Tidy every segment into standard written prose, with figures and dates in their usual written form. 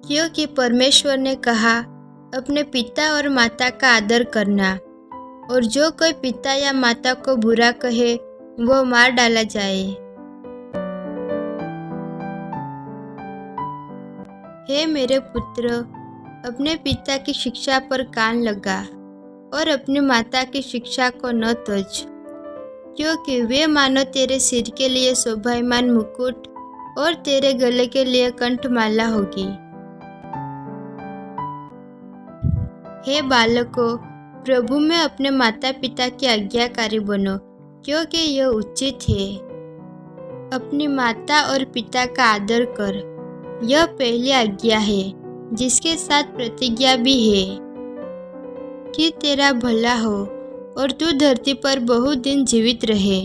क्योंकि परमेश्वर ने कहा, अपने पिता और माता का आदर करना, और जो कोई पिता या माता को बुरा कहे वो मार डाला जाए। हे मेरे पुत्र, अपने पिता की शिक्षा पर कान लगा और अपनी माता की शिक्षा को न त्यज, क्योंकि वे मानो तेरे सिर के लिए शोभायमान मुकुट और तेरे गले के लिए कंठमाला होगी। हे बालकों, प्रभु में अपने माता पिता की आज्ञाकारी बनो, क्योंकि यह उचित है। अपनी माता और पिता का आदर कर, यह पहली आज्ञा है, जिसके साथ प्रतिज्ञा भी है, कि तेरा भला हो और तू धरती पर बहुत दिन जीवित रहे।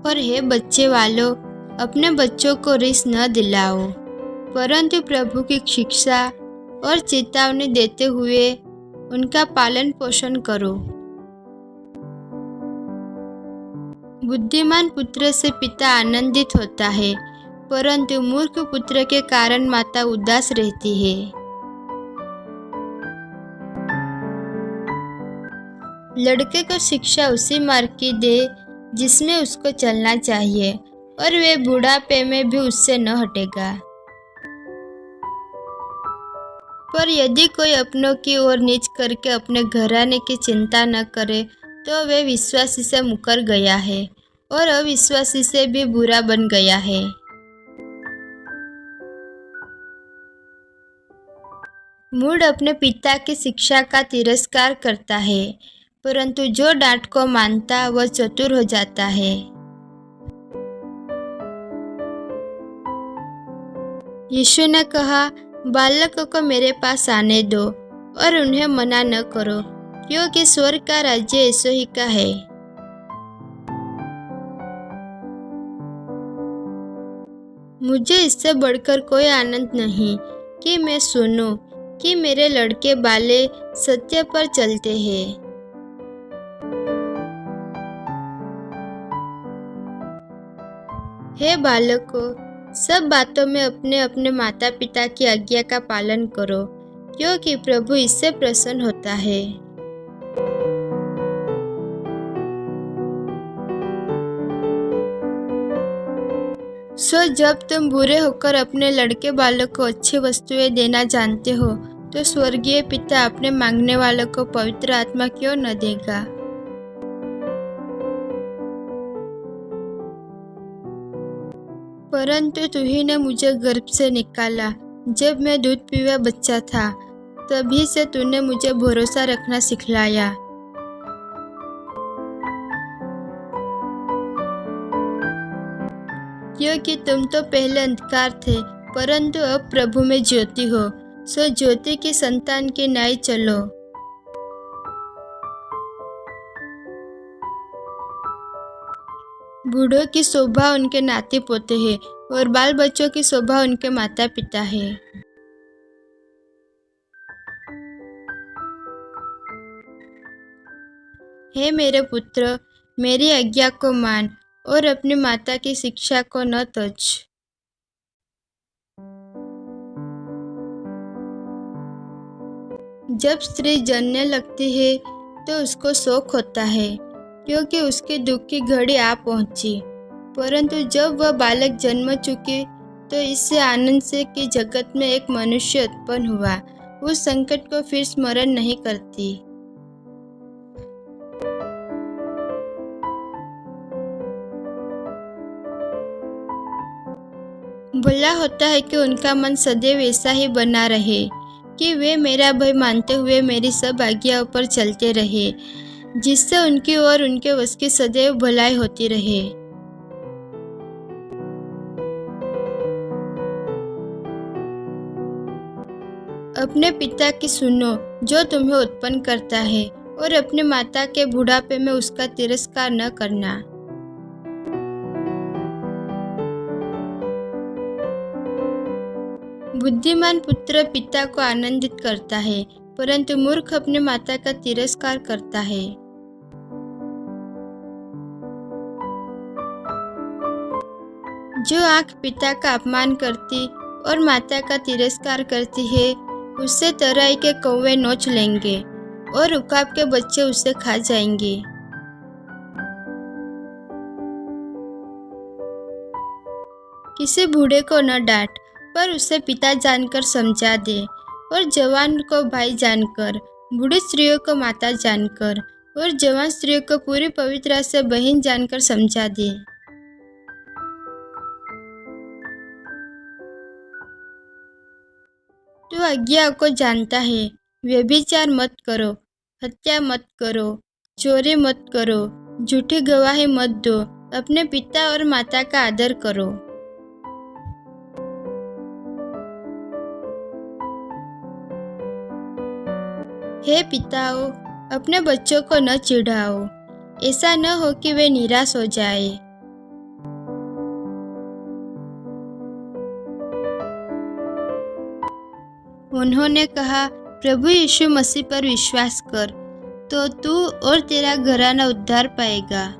और हे बच्चे वालों, अपने बच्चों को रिस न दिलाओ, परंतु प्रभु की शिक्षा और चेतावनी देते हुए उनका पालन पोषण करो। बुद्धिमान पुत्र से पिता आनंदित होता है, परंतु मूर्ख पुत्र के कारण माता उदास रहती है। लड़के को शिक्षा उसी मार्ग की दे जिसमें उसको चलना चाहिए, और वे बुढ़ापे में भी उससे न हटेगा। पर यदि कोई अपनों की ओर नीच करके अपने घराने की चिंता न करे, तो वे विश्वासी से मुकर गया है और अविश्वासी से भी बुरा बन गया है। मूढ़ अपने पिता की शिक्षा का तिरस्कार करता है, परंतु जो डांट को मानता वह चतुर हो जाता है। यीशु ने कहा, बालकों को मेरे पास आने दो और उन्हें मना न करो, क्योंकि स्वर्ग का राज्य ऐसो ही का है। मुझे इससे बढ़कर कोई आनंद नहीं कि मैं सुनूं कि मेरे लड़के बाले सत्य पर चलते हैं। हे बालकों, सब बातों में अपने अपने माता पिता की आज्ञा का पालन करो, क्योंकि प्रभु इससे प्रसन्न होता है। सो जब तुम बुरे होकर अपने लड़के बालक को अच्छी वस्तुएं देना जानते हो, तो स्वर्गीय पिता अपने मांगने वालों को पवित्र आत्मा क्यों न देगा। परंतु तू ही ने मुझे गर्भ से निकाला, जब मैं दूध पीवा बच्चा था, तभी से तूने मुझे भरोसा रखना सिखलाया। क्योंकि तुम तो पहले अंधकार थे, परंतु अब प्रभु में ज्योति हो, सो ज्योति की संतान के न्याय चलो। बूढ़ों की शोभा उनके नाते पोते हैं, और बाल बच्चों की शोभा उनके माता पिता है। हे मेरे पुत्र, मेरी आज्ञा को मान और अपनी माता की शिक्षा को न त्यज। जब स्त्री जन्मने लगती है तो उसको शोक होता है, क्योंकि उसके दुख की घड़ी आ पहुंची। परंतु जब वह बालक जन्म चुके तो इससे आनंद से कि जगत में एक मनुष्य उत्पन्न हुआ, उस संकट को फिर स्मरण नहीं करती। भला होता है कि उनका मन सदैव ऐसा ही बना रहे, कि वे मेरा भय मानते हुए मेरी सब आज्ञाओं पर चलते रहे, जिससे उनकी और उनके वश की सदैव भलाई होती रहे। अपने पिता की सुनो जो तुम्हें उत्पन्न करता है, और अपने माता के बुढ़ापे में उसका तिरस्कार न करना। बुद्धिमान पुत्र पिता को आनंदित करता है, परंतु मूर्ख अपने माता का तिरस्कार करता है। जो आंख पिता का अपमान करती और माता का तिरस्कार करती है, उससे तराई के कौवे नोच लेंगे और उकाब के बच्चे उसे खा जाएंगे। किसी बूढ़े को न डांट, पर उसे पिता जानकर समझा दे, और जवान को भाई जानकर, बूढ़ी स्त्रियों को माता जानकर और जवान स्त्रियों को पूरी पवित्रता से बहन जानकर समझा दे। तू आज्ञा को जानता है, व्यभिचार मत करो, हत्या मत करो, चोरी मत करो, झूठी गवाही मत दो, अपने पिता और माता का आदर करो। हे पिताओं, अपने बच्चों को न चिढ़ाओ, ऐसा न हो कि वे निराश हो जाए। उन्होंने कहा, प्रभु यीशु मसीह पर विश्वास कर, तो तू और तेरा घराना उद्धार पाएगा।